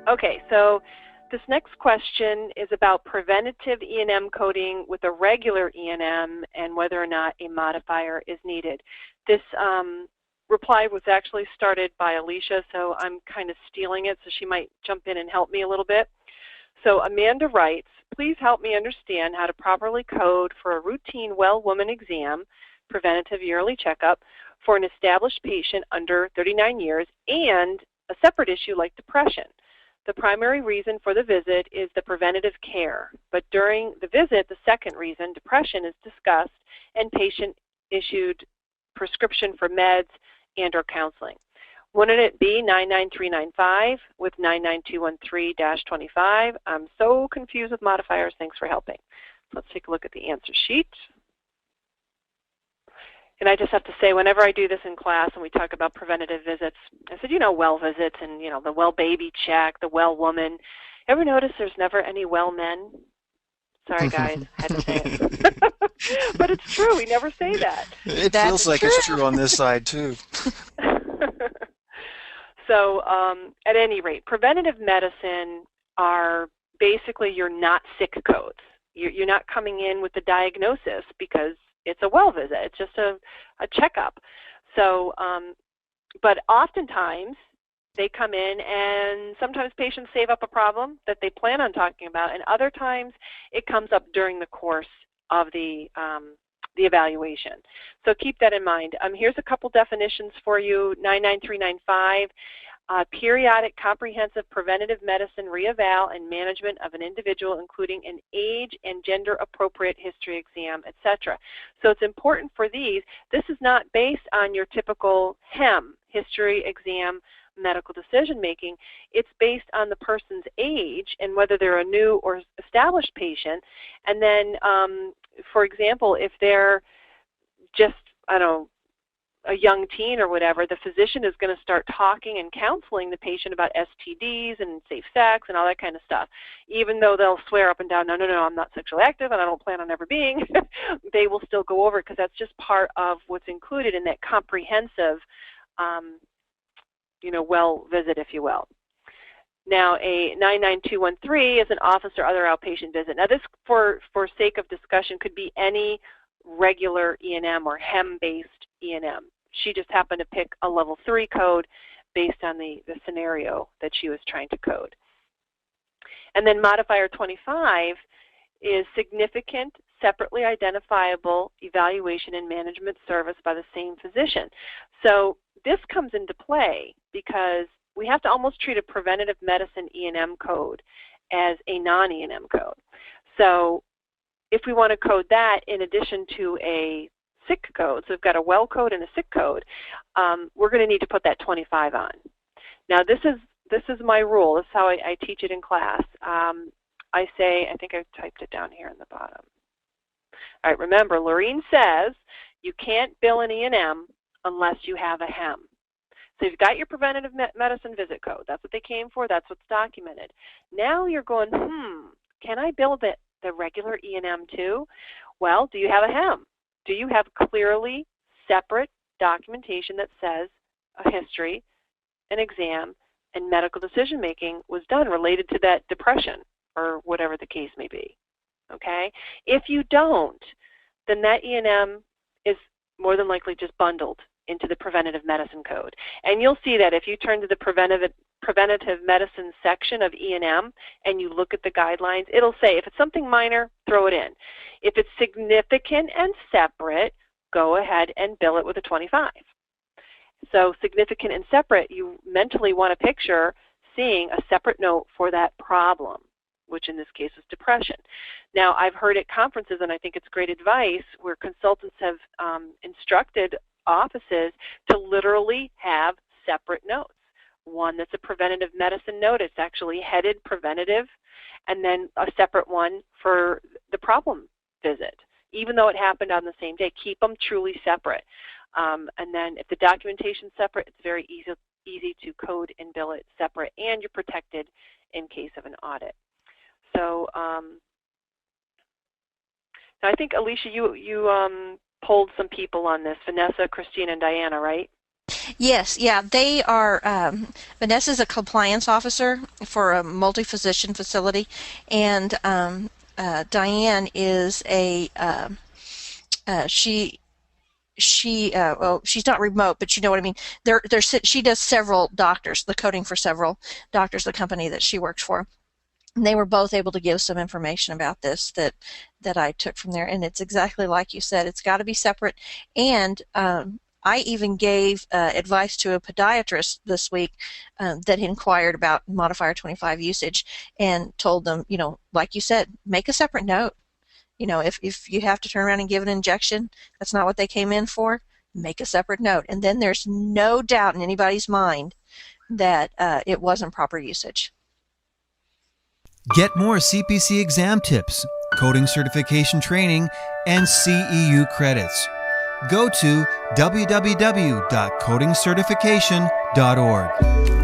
Okay, so this next question is about preventative E&M coding with a regular E&M and whether or not a modifier is needed. This reply was actually started by Alicia, so I'm kind of stealing it, so she might jump in and help me a little bit. So Amanda writes, please help me understand how to properly code for a routine well woman exam, preventative yearly checkup, for an established patient under 39 years and a separate issue like depression. The primary reason for the visit is the preventative care, but during the visit, the second reason, depression, is discussed and patient issued prescription for meds and or counseling. Wouldn't it be 99395 with 99213-25? I'm so confused with modifiers. Thanks for helping. Let's take a look at the answer sheet. And I just have to say, whenever I do this in class and we talk about preventative visits, I said, you know, well visits and, you know, the well baby check, the well woman. Ever notice there's never any well men? Sorry, guys, I had to say it. But it's true. We never say that. It feels like it's true on this side, too. So at any rate, preventative medicine are basically your not sick codes. You're not coming in with the diagnosis because it's a well visit. It's just a checkup. So, but oftentimes they come in and sometimes patients save up a problem that they plan on talking about, and other times it comes up during the course of the evaluation. So keep that in mind. Here's a couple definitions for you. 99395, periodic comprehensive preventative medicine reeval and management of an individual, including an age and gender appropriate history exam, etc. So it's important for these. This is not based on your typical HEM, history exam, medical decision making. It's based on the person's age and whether they're a new or established patient. And then, for example, if they're just, I don't know, a young teen or whatever, the physician is going to start talking and counseling the patient about STDs and safe sex and all that kind of stuff. Even though they'll swear up and down, no, I'm not sexually active and I don't plan on ever being, they will still go over it because that's just part of what's included in that comprehensive well visit, if you will. Now, a 99213 is an office or other outpatient visit. Now, this, for sake of discussion, could be any regular E&M or HEM-based E&M. She just happened to pick a level 3 code based on the scenario that she was trying to code. And then modifier 25 is significant, separately identifiable evaluation and management service by the same physician. So this comes into play because we have to almost treat a preventative medicine E&M code as a non-E&M code. So if we want to code that in addition to a sick code, so we've got a well code and a sick code, we're going to need to put that 25 on. Now this is my rule. This is how I teach it in class. I say, I think I typed it down here in the bottom. All right, remember, Laureen says you can't bill an E&M unless you have a HEM. So you've got your preventative medicine visit code. That's what they came for. That's what's documented. Now you're going, can I bill the regular E&M too? Well, do you have a HEM? Do you have clearly separate documentation that says a history, an exam, and medical decision making was done related to that depression or whatever the case may be? Okay? If you don't, then that E&M is more than likely just bundled into the preventative medicine code. And you'll see that if you turn to the preventative medicine section of E&M and you look at the guidelines, it'll say if it's something minor, throw it in. If it's significant and separate, go ahead and bill it with a 25. So significant and separate, you mentally want to picture seeing a separate note for that problem, which in this case is depression. Now, I've heard at conferences, and I think it's great advice, where consultants have instructed offices to literally have separate notes. One that's a preventative medicine note, it's actually headed preventative, and then a separate one for the problem visit. Even though it happened on the same day, keep them truly separate. And then if the documentation's separate, it's very easy to code and bill it separate, and you're protected in case of an audit. So now I think, Alicia, you polled some people on this, Vanessa, Christine, and Diana, right? Yes, yeah, they are. Vanessa's a compliance officer for a multi-physician facility, and Diane is a well, she's not remote, but you know what I mean. She does several doctors, the coding for several doctors, the company that she works for. And they were both able to give some information about this that I took from there, and it's exactly like you said. It's got to be separate, and I even gave advice to a podiatrist this week that inquired about Modifier 25 usage, and told them, like you said, make a separate note. If you have to turn around and give an injection, that's not what they came in for, make a separate note. And then there's no doubt in anybody's mind that it wasn't proper usage. Get more CPC exam tips, coding certification training, and CEU credits. Go to www.codingcertification.org.